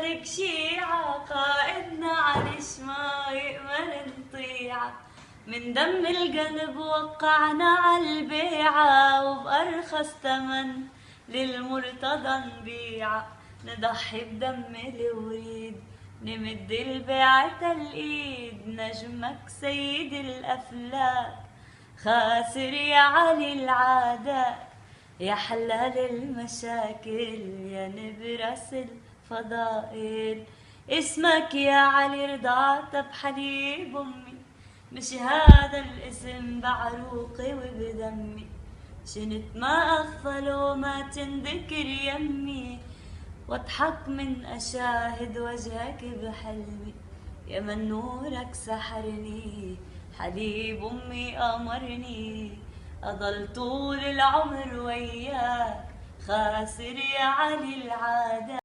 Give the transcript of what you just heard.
صادق شيعة، قائدنا علش ما يأمن نطيعه. من دم القلب وقعنا عالبيعة، وبأرخص تمن للمرتضى نبيعه. نضحي بدم الوريد، نمد البيعة الإيد، نجمك سيد الأفلاك خاسر يا علي العادات. يا حلال المشاكل يا نبرس الفضائل، اسمك يا علي رضعت بحليب أمي، مش هذا الاسم بعروقي وبدمي. شنت ما أغفل وما تنذكر يمي، واضحك من أشاهد وجهك بحلمي. يا من نورك سحرني، حليب أمي أمرني، أضل طول العمر وياك خاسر يا علي العادات.